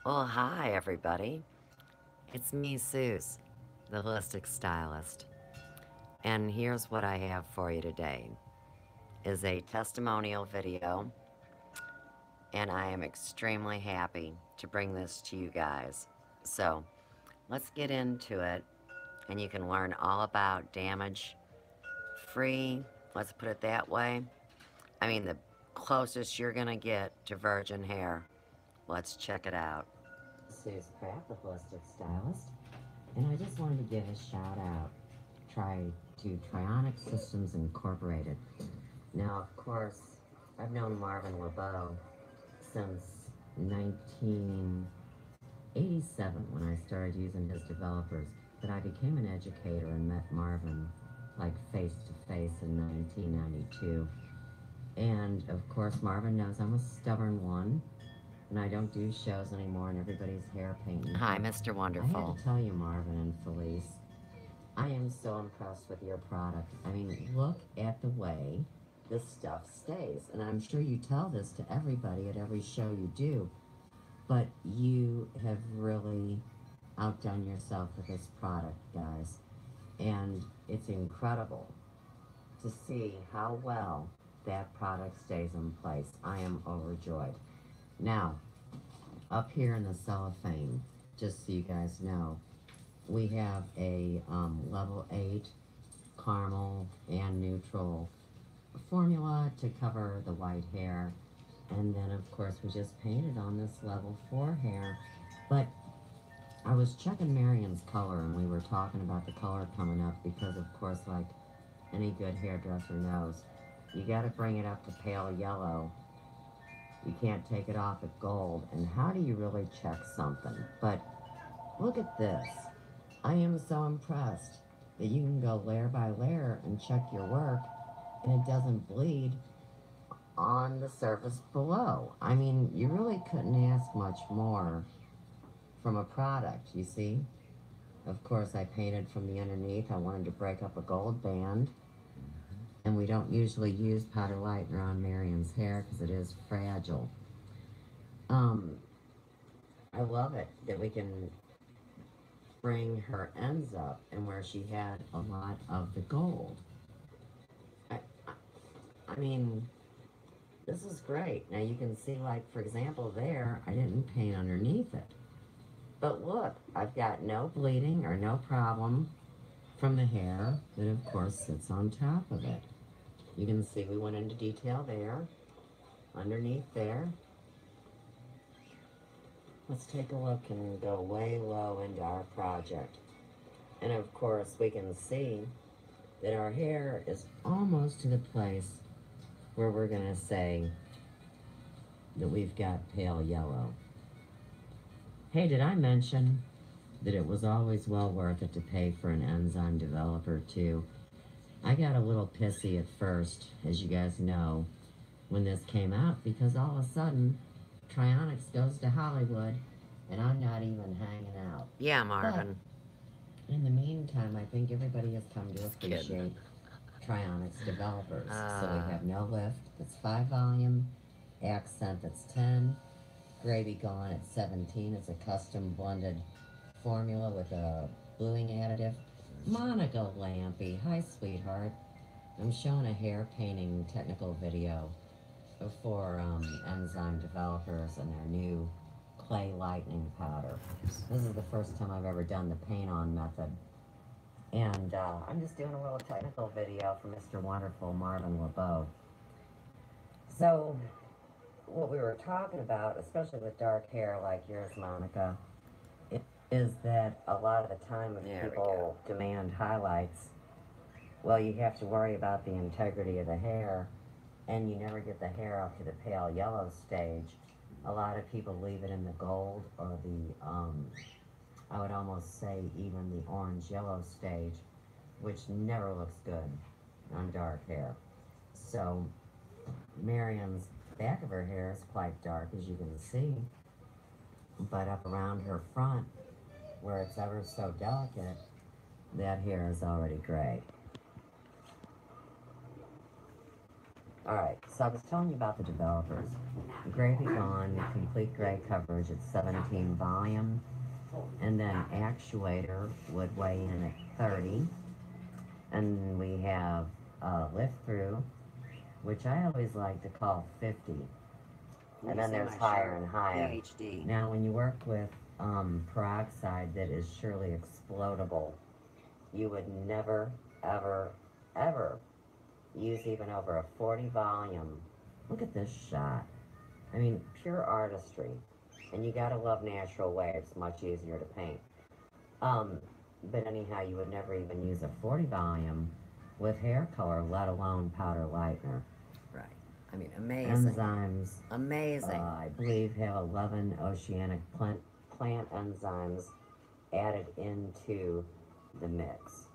Well, hi everybody. It's me, Suze, the Holistic Stylist. And here's what I have for you today is a testimonial video, and I am extremely happy to bring this to you guys. So, let's get into it, and you can learn all about damage free, let's put it that way. I mean, the closest you're gonna get to virgin hair. Let's check it out. Suze Pratt, the Holistic Stylist, and I just wanted to give a shout out to Trionics Systems Incorporated. Now, of course, I've known Marvin LeBow since 1987 when I started using his developers, but I became an educator and met Marvin like face to face in 1992. And of course, Marvin knows I'm a stubborn one, and I don't do shows anymore, and everybody's hair painting. Hi, Mr. Wonderful. I had to tell you, Marvin and Felice, I am so impressed with your product. I mean, look at the way this stuff stays. And I'm sure you tell this to everybody at every show you do, but you have really outdone yourself with this product, guys. And it's incredible to see how well that product stays in place. I am overjoyed. Now, up here in the cellophane, just so you guys know, we have a level 8 caramel and neutral formula to cover the white hair. And then, of course, we just painted on this level 4 hair. But I was checking Marion's color, and we were talking about the color coming up because, of course, like any good hairdresser knows, you got to bring it up to pale yellow. You can't take it off at gold. And how do you really check something? But look at this. I am so impressed that you can go layer by layer and check your work, and it doesn't bleed on the surface below. I mean, you really couldn't ask much more from a product, you see? Of course, I painted from the underneath. I wanted to break up a gold band. And we don't usually use powder lightener on Marion's hair because it is fragile. I love it that we can bring her ends up and where she had a lot of the gold. I, I mean, this is great. Now you can see, like, for example, there, I didn't paint underneath it. But look, I've got no bleeding or no problem from the hair that, of course, sits on top of it. You can see we went into detail there, underneath there. Let's take a look and go way low into our project. And of course, we can see that our hair is almost to the place where we're going to say that we've got pale yellow. Hey, did I mention that it was always well worth it to pay for an enzyme developer too? I got a little pissy at first, as you guys know, when this came out, because all of a sudden, Trionics goes to Hollywood, and I'm not even hanging out. Yeah, Marvin. But in the meantime, I think everybody has come to appreciate Trionics developers. So we have No Lift, that's 5 volume, Accent, that's 10, Gravy Gone at 17, it's a custom blended formula with a bluing additive. Monica Lampy, hi sweetheart. I'm showing a hair painting technical video for enzyme developers and their new clay lightning powder. This is the first time I've ever done the paint on method. And I'm just doing a little technical video for Mr. Wonderful Marvin LeBow. So, what we were talking about, especially with dark hair like yours, Monica, is that a lot of the time when people demand highlights, well, you have to worry about the integrity of the hair, and you never get the hair up to the pale yellow stage. A lot of people leave it in the gold or the, I would almost say even the orange-yellow stage, which never looks good on dark hair. So Marion's back of her hair is quite dark, as you can see, but up around her front, where it's ever so delicate, that hair is already gray. Alright, so I was telling you about the developers. Gravy Gone, complete gray coverage at 17 volume. And then Actuator would weigh in at 30. And we have Lift Through, which I always like to call 50. And then there's higher and higher. PhD. Now, when you work with peroxide that is surely explodable, you would never, ever, ever use even over a 40 volume. Look at this shot. I mean, pure artistry. And you gotta love natural waves, much easier to paint. But anyhow, you would never even use a 40 volume with hair color, let alone powder lightener. Right. I mean, amazing. Enzymes. Amazing. I believe have 11 oceanic plant enzymes added into the mix.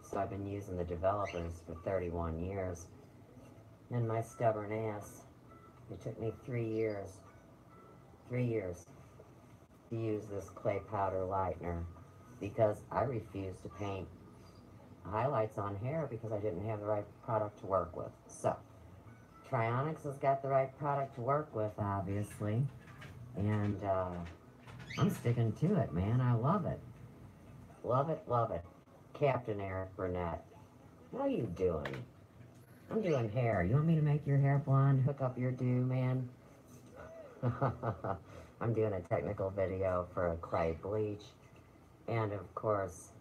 So I've been using the developers for 31 years. And my stubborn ass, it took me 3 years to use this clay powder lightener because I refused to paint highlights on hair because I didn't have the right product to work with. So, Trionics has got the right product to work with, obviously. And I'm sticking to it, man. I love it. Love it, love it. Captain Eric Burnett, how you doing? I'm doing hair. You want me to make your hair blonde, hook up your do, man? I'm doing a technical video for a clay bleach. And of course,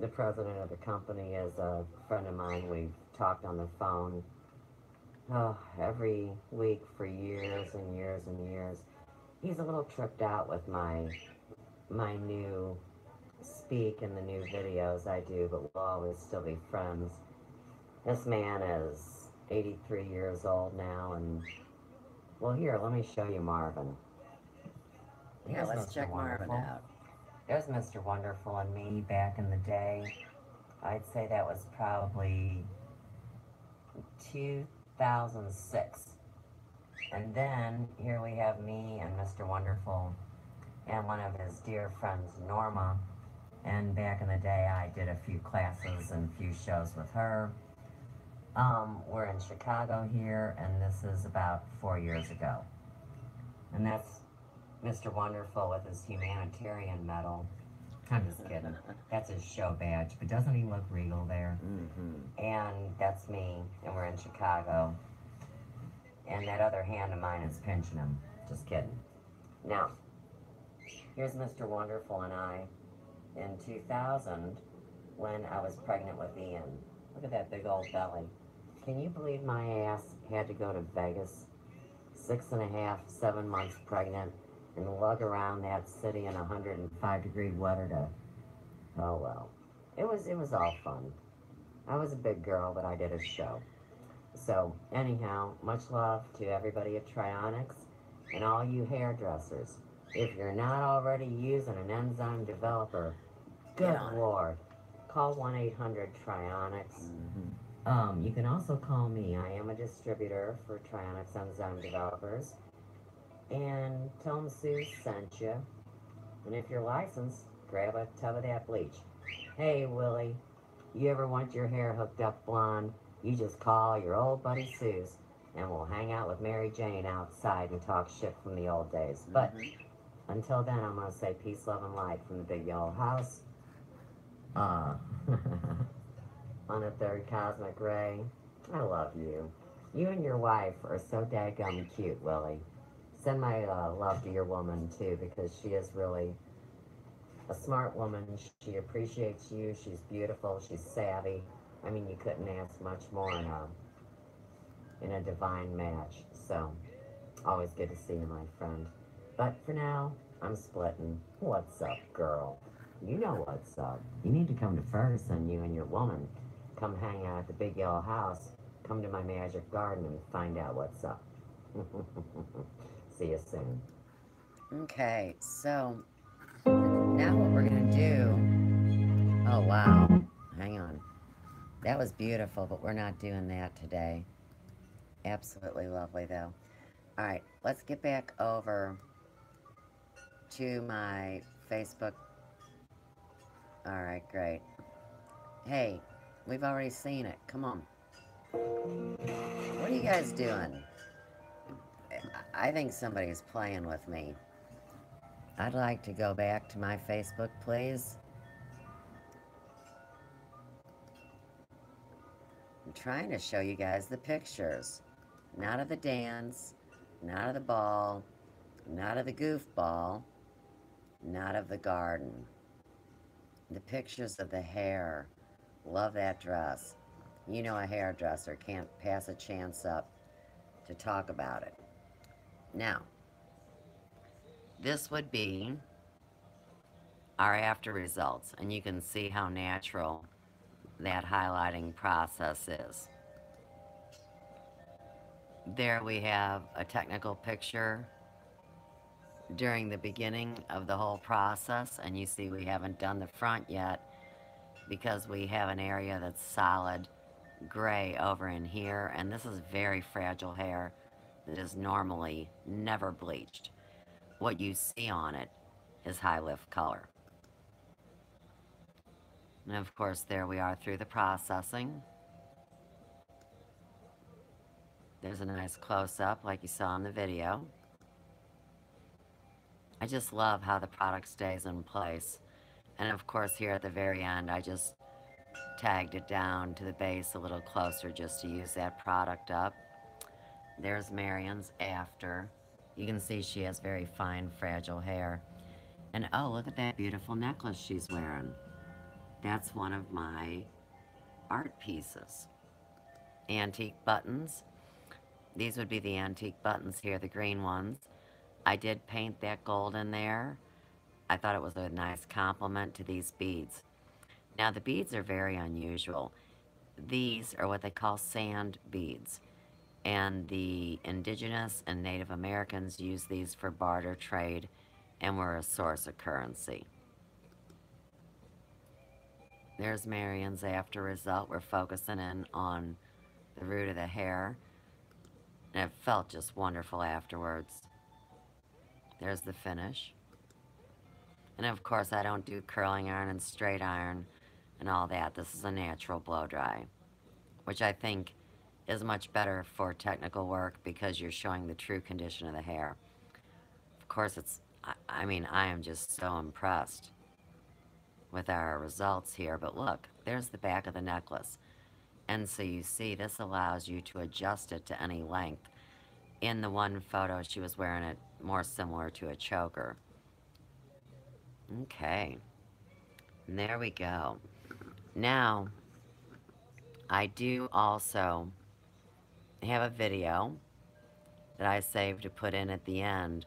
the president of the company is a friend of mine. We've talked on the phone every week for years and years and years. He's a little tripped out with my new speak and the new videos I do, but we'll always still be friends. This man is 83 years old now, and well, here, let me show you Marvin. Yeah, let's check Marvin out. There's Mr. Wonderful and me back in the day. I'd say that was probably 2006. And then here we have me and Mr. Wonderful and one of his dear friends, Norma. And back in the day, I did a few classes and a few shows with her. We're in Chicago here, and this is about 4 years ago. And that's Mr. Wonderful with his humanitarian medal. I'm just kidding. That's his show badge, but doesn't he look regal there? Mm-hmm. And that's me, and we're in Chicago. And that other hand of mine is pinching him. Just kidding. Now, here's Mr. Wonderful and I in 2000 when I was pregnant with Ian. Look at that big old belly. Can you believe my ass had to go to Vegas, 6.5, 7 months pregnant, and lug around that city in 105-degree weather to, oh well. It was all fun. I was a big girl, but I did a show. So, anyhow, much love to everybody at Trionics and all you hairdressers. If you're not already using an enzyme developer, good Lord, call 1-800-TRIONICS. Mm-hmm. You can also call me. I am a distributor for Trionics enzyme developers. And tell them Sue sent you. And if you're licensed, grab a tub of that bleach. Hey, Willie, you ever want your hair hooked up blonde? You just call your old buddy Suze, and we'll hang out with Mary Jane outside and talk shit from the old days. But until then, I'm going to say peace, love, and light from the big yellow house. On the third cosmic ray, I love you. You and your wife are so daggum cute, Willie. Send my love to your woman, too, because she is really a smart woman. She appreciates you. She's beautiful. She's savvy. I mean, you couldn't ask much more in a divine match. So, always good to see you, my friend. But for now, I'm splitting. What's up, girl? You know what's up. You need to come to Ferguson, you and your woman. Come hang out at the big yellow house. Come to my magic garden and find out what's up. See you soon. Okay, so now what we're going to do... Oh, wow. Hang on. That was beautiful, but we're not doing that today. Absolutely lovely, though. All right, let's get back over to my Facebook. All right, great. Hey, we've already seen it. Come on. What are you guys doing? I think somebody's playing with me. I'd like to go back to my Facebook, please. I'm trying to show you guys the pictures. Not of the dance, not of the ball, not of the goofball, not of the garden. The pictures of the hair. Love that dress. You know a hairdresser can't pass a chance up to talk about it. Now, this would be our after results, and you can see how natural that highlighting process is. There we have a technical picture during the beginning of the whole process, and you see we haven't done the front yet because we have an area that's solid gray over in here, and this is very fragile hair that is normally never bleached. What you see on it is high lift color. And of course, there we are through the processing. There's a nice close-up like you saw in the video. I just love how the product stays in place. And of course, here at the very end, I just tagged it down to the base a little closer just to use that product up. There's Marion's after. You can see she has very fine, fragile hair. And oh, look at that beautiful necklace she's wearing. That's one of my art pieces. Antique buttons. These would be the antique buttons here, the green ones. I did paint that gold in there. I thought it was a nice compliment to these beads. Now the beads are very unusual. These are what they call sand beads. And the indigenous and Native Americans use these for barter trade and were a source of currency. There's Marion's after result. We're focusing in on the root of the hair. And it felt just wonderful afterwards. There's the finish. And of course, I don't do curling iron and straight iron and all that. This is a natural blow dry, which I think is much better for technical work because you're showing the true condition of the hair. Of course, I mean, I am just so impressed with our results here. But look, there's the back of the necklace. And so you see, this allows you to adjust it to any length. In the one photo, she was wearing it more similar to a choker. Okay. And there we go. Now, I do also have a video that I saved to put in at the end.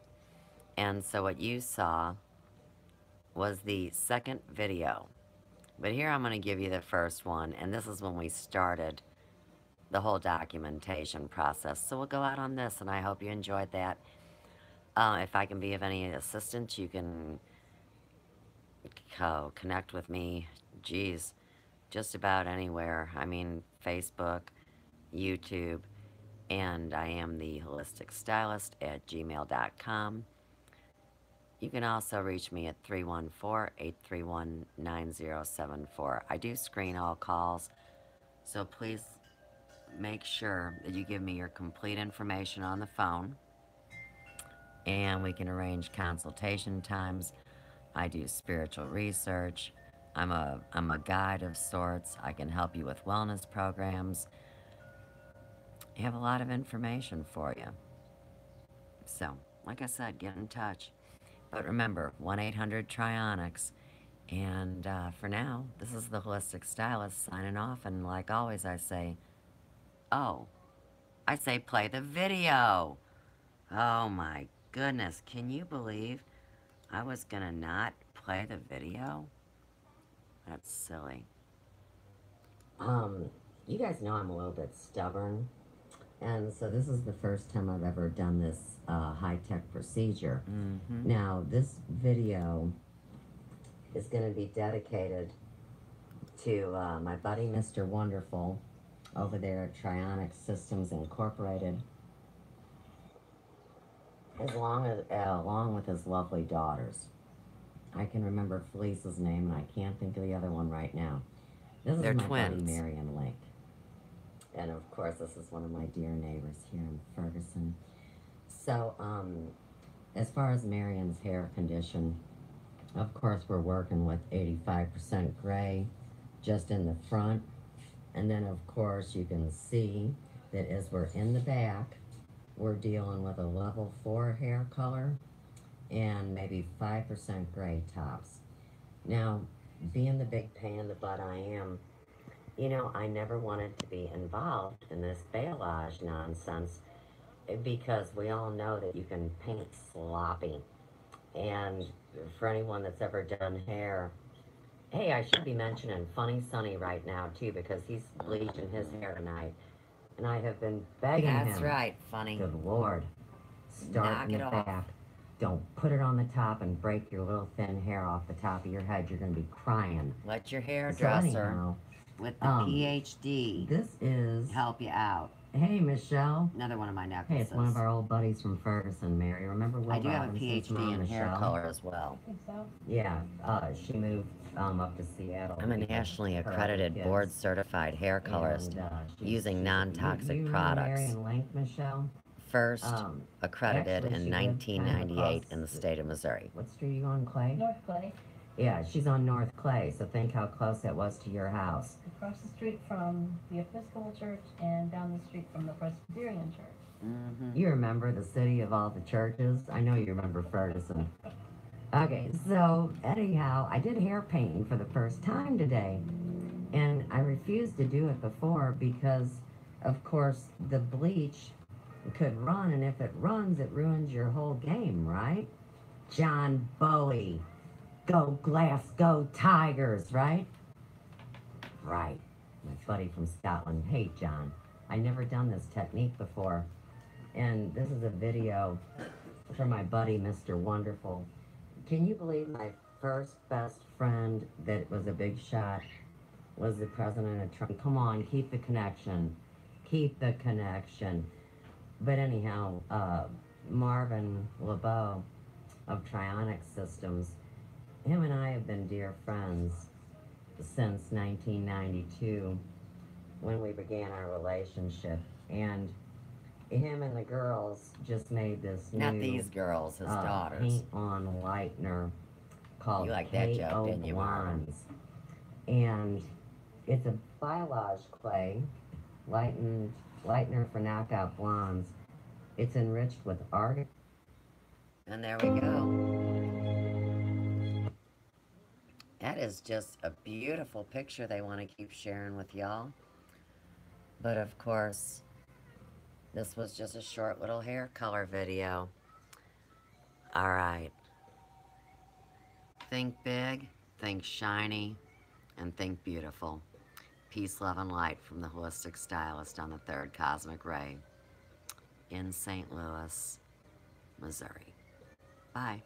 And so what you saw was the second video. But here I'm going to give you the first one, and this is when we started the whole documentation process. So we'll go out on this, and I hope you enjoyed that. If I can be of any assistance, you can connect with me, geez, just about anywhere. I mean, Facebook, YouTube, and I am the Holistic Stylist at gmail.com. You can also reach me at 314-831-9074. I do screen all calls, so please make sure that you give me your complete information on the phone, and we can arrange consultation times. I do spiritual research. I'm a guide of sorts. I can help you with wellness programs. I have a lot of information for you. So, like I said, get in touch. But remember, 1-800-Trionics. And for now, this is the Holistic Stylist signing off. And like always, I say, play the video. Oh my goodness, can you believe I was gonna not play the video? That's silly. You guys know I'm a little bit stubborn. And so this is the first time I've ever done this high-tech procedure. Mm-hmm. Now, this video is going to be dedicated to my buddy, Mr. Wonderful, over there at Trionics Systems Incorporated, along with his lovely daughters. I can remember Felice's name, and I can't think of the other one right now. This They're is my twins. buddy, Marion Lake. And of course, this is one of my dear neighbors here in Ferguson. So, as far as Marion's hair condition, of course, we're working with 85% gray just in the front. And then, of course, you can see that as we're in the back, we're dealing with a level 4 hair color and maybe 5% gray tops. Now, being the big pain in the butt I am, you know, I never wanted to be involved in this Bayalage nonsense because we all know that you can paint sloppy. And for anyone that's ever done hair, hey, I should be mentioning Funny Sonny right now too, because he's bleaching his hair tonight. And I have been begging him. That's right, Funny. Good Lord. Start in the back. Don't put it on the top and break your little thin hair off the top of your head. You're going to be crying. Let your hairdresser So anyhow, with the PhD this is... help you out. Hey, Michelle. Another one of my necklaces. Hey, it's one of our old buddies from Ferguson, Mary. Remember Will I do have a Robinson's PhD mom, in hair Michelle? color as well. I think so. Yeah, she moved up to Seattle. I'm a because nationally her accredited kids. board-certified hair colorist And, using you non-toxic remember products. Marion Link, Michelle? First accredited actually, in she lived kind of 1998 across in the state of Missouri. What street are you on, Clay? North Clay, Yeah, she's on North Clay, so think how close that was to your house. across the street from the Episcopal Church and down the street from the Presbyterian Church. Mm-hmm. You remember the city of all the churches? I know you remember Ferguson. Okay, so anyhow, I did hair painting for the first time today. And I refused to do it before because, of course, the bleach could run, and if it runs, it ruins your whole game, right? John Bowie. Go Glasgow Tigers, right? Right. My buddy from Scotland. Hey, John. I never done this technique before. And this is a video from my buddy, Mr. Wonderful. Can you believe my first best friend that was a big shot was the President of Trionics? Come on, keep the connection. Keep the connection. But anyhow, Marvin LeBow of Trionics Systems, him and I have been dear friends since 1992 when we began our relationship. And him and the girls just made this Not new these girls, his daughters. paint-on lightener called You like that joke, KO didn't you, Marvin? Blondes. And it's a Bayalage clay, Lightener for knockout blondes. It's enriched with argan. And there we go. That is just a beautiful picture they want to keep sharing with y'all. But of course, this was just a short little hair color video. Alright. Think big, think shiny, and think beautiful. Peace, love, and light from the Holistic Stylist on the third cosmic ray in St. Louis, Missouri. Bye.